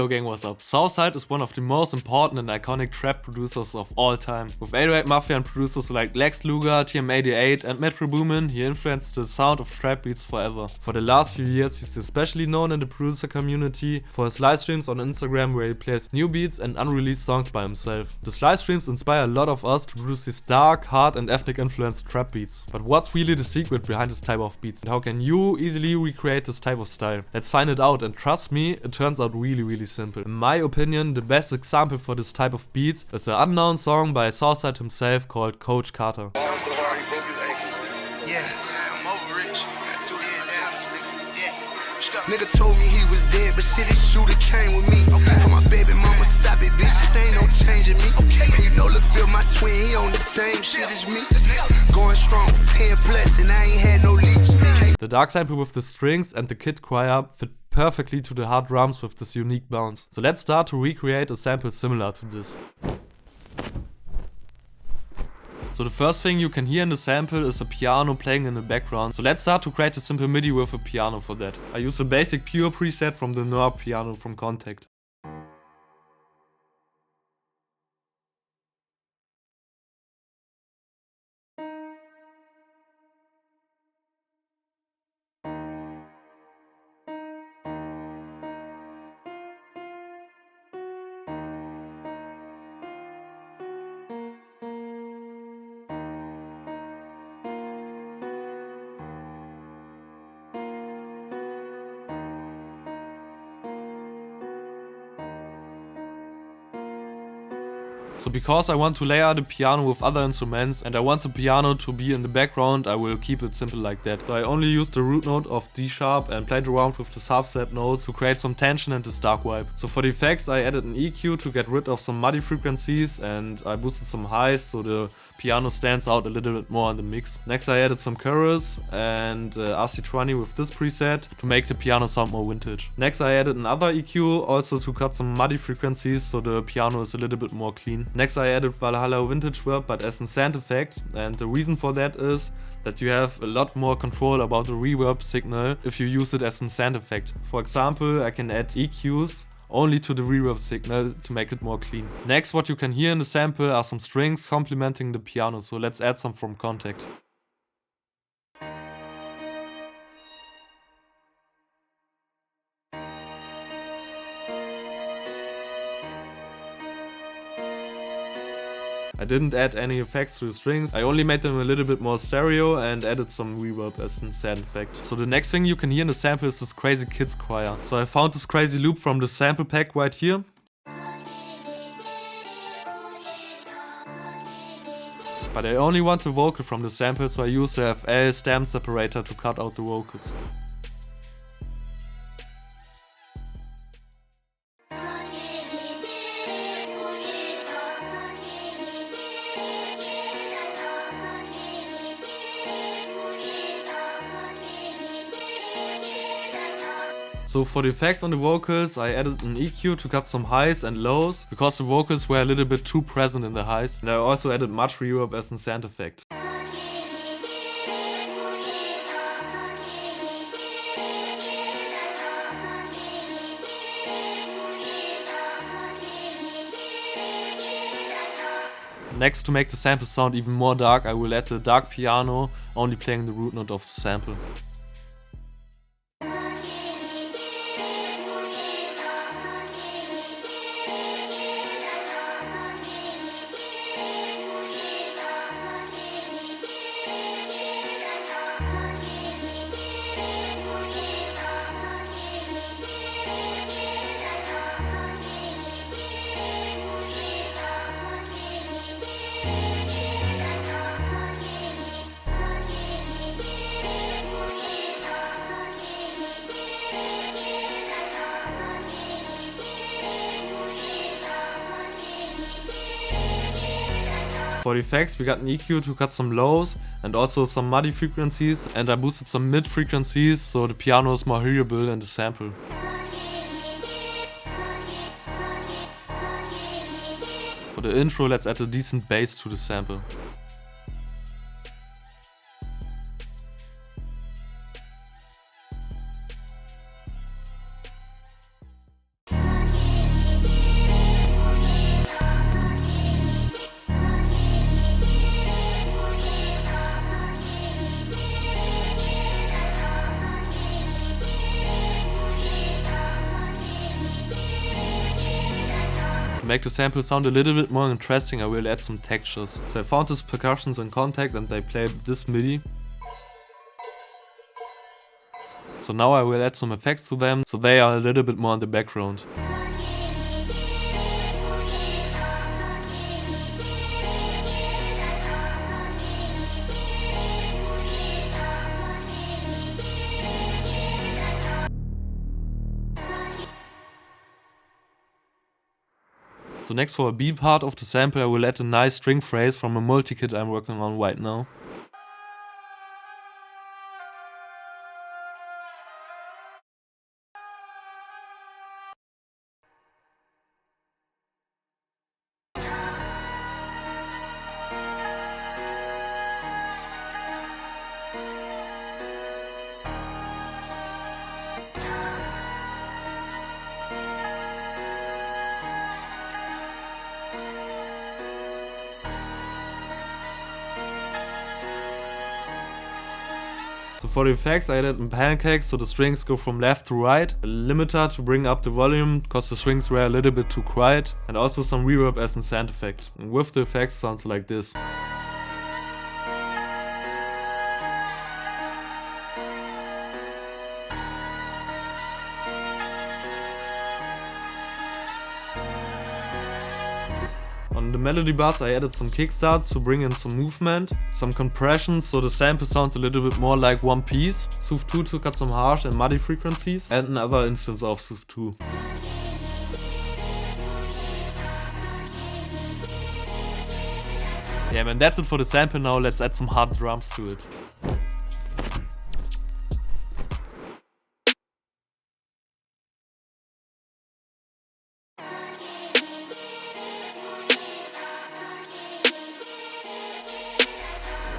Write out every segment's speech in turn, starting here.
Yo gang, what's up? Southside is one of the most important and iconic trap producers of all time. With 808 Mafia and producers like Lex Luger, TM88 and Metro Boomin, he influenced the sound of trap beats forever. For the last few years, he's especially known in the producer community for his live streams on Instagram where he plays new beats and unreleased songs by himself. These live streams inspire a lot of us to produce these dark, hard and ethnic influenced trap beats. But what's really the secret behind this type of beats? And how can you easily recreate this type of style? Let's find it out, and trust me, it turns out really simple. In my opinion, the best example for this type of beats is the unknown song by Southside himself called Coach Carter. Nigga told me he was dead, but shit, his shooter came with me. For my baby mama, stop it, bitch. This ain't no changing me. And you know, LaFille, my twin, he on the same shit as me. Going strong, 10 plus, and I ain't had no leaks. The dark sample with the strings and the kid choir fit perfectly to the hard drums with this unique bounce. So let's start to recreate a sample similar to this. So the first thing you can hear in the sample is a piano playing in the background. So let's start to create a simple MIDI with a piano for that. I use a basic pure preset from the NERD piano from Kontakt. So because I want to layer the piano with other instruments and I want the piano to be in the background, I will keep it simple like that. So I only used the root note of D sharp and played around with the Southside notes to create some tension and this dark vibe. So for the effects I added an EQ to get rid of some muddy frequencies and I boosted some highs so the piano stands out a little bit more in the mix. Next I added some chorus and RC20 with this preset to make the piano sound more vintage. Next I added another EQ also to cut some muddy frequencies so the piano is a little bit more clean. Next I added Valhalla Vintage Verb but as a sound effect, and the reason for that is that you have a lot more control about the reverb signal if you use it as a sound effect. For example, I can add EQs only to the reverb signal to make it more clean. Next, what you can hear in the sample are some strings complementing the piano, so let's add some from Kontakt. I didn't add any effects to the strings, I only made them a little bit more stereo and added some reverb as a sound effect. So the next thing you can hear in the sample is this crazy kids choir. So I found this crazy loop from the sample pack right here. But I only want the vocal from the sample, so I used the FL stem separator to cut out the vocals. So for the effects on the vocals, I added an EQ to cut some highs and lows, because the vocals were a little bit too present in the highs, and I also added much reverb as a sound effect. Next, to make the sample sound even more dark, I will add the dark piano, only playing the root note of the sample. For the effects we got an EQ to cut some lows and also some muddy frequencies, and I boosted some mid frequencies so the piano is more hearable in the sample. For the intro, let's add a decent bass to the sample. make the sample sound a little bit more interesting, I will add some textures. So I found these percussions in Kontakt and they play this MIDI. So now I will add some effects to them, so they are a little bit more in the background. So next, for a B part of the sample, I will add a nice string phrase from a multi-kit I'm working on right now. So for the effects, I added pancakes so the strings go from left to right, a limiter to bring up the volume cause the strings were a little bit too quiet, and also some reverb as a sound effect. And with the effects sounds like this. On the melody bus I added some kickstarts to bring in some movement, some compressions so the sample sounds a little bit more like one piece, Sooth 2 to cut some harsh and muddy frequencies, and another instance of Sooth 2. Yeah man, that's it for the sample. Now let's add some hard drums to it.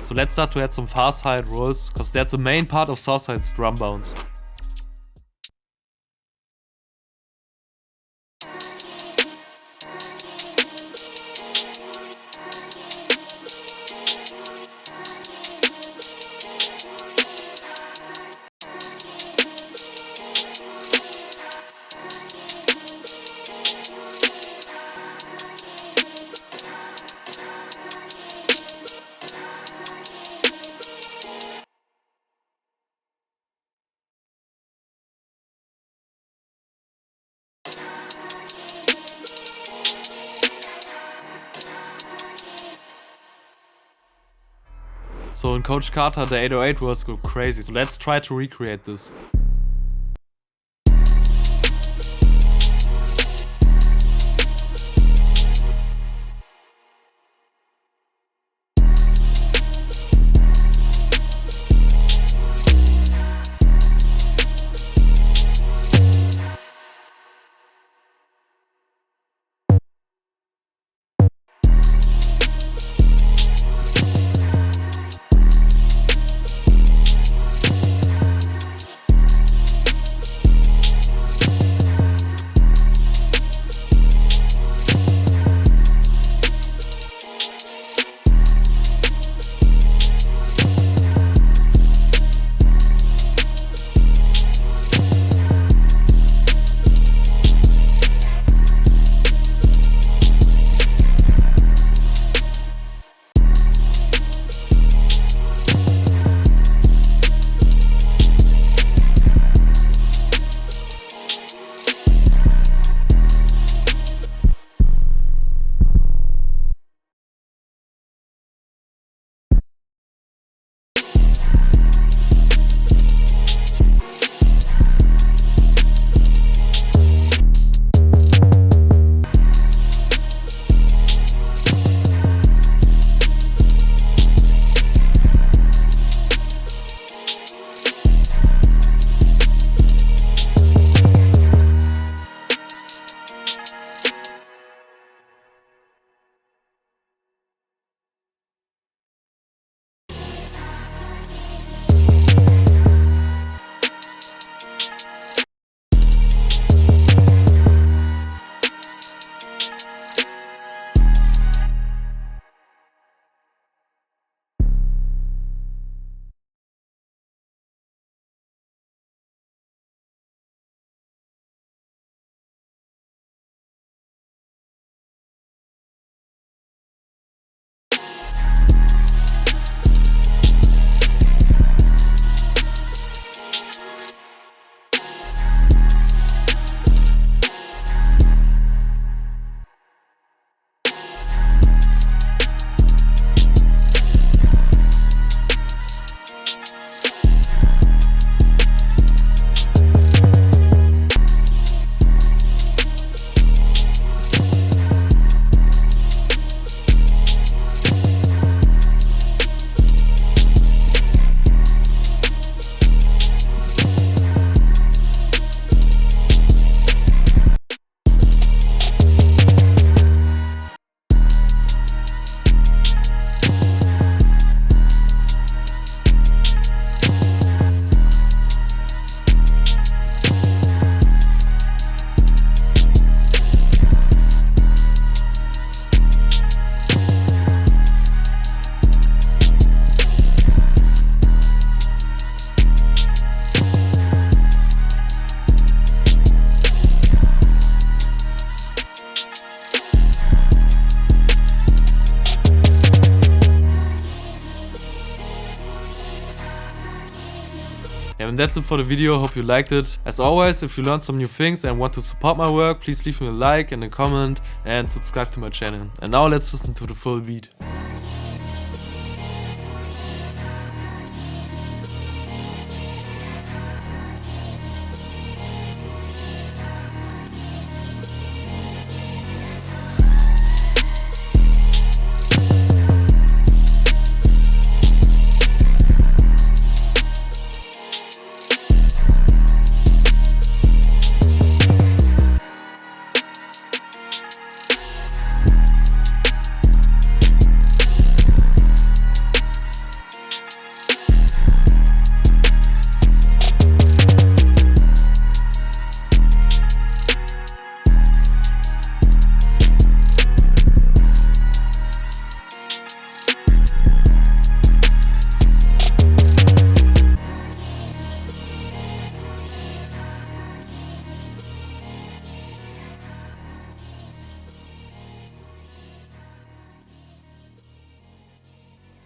So let's start to add some fast hi-hat rolls, cause that's the main part of Southside's drum bounce. So in Coach Carter the 808 rolls go crazy, so let's try to recreate this. Yeah, and that's it for the video. Hope you liked it. As always, if you learned some new things and want to support my work, please leave me a like and a comment and subscribe to my channel. And now let's listen to the full beat.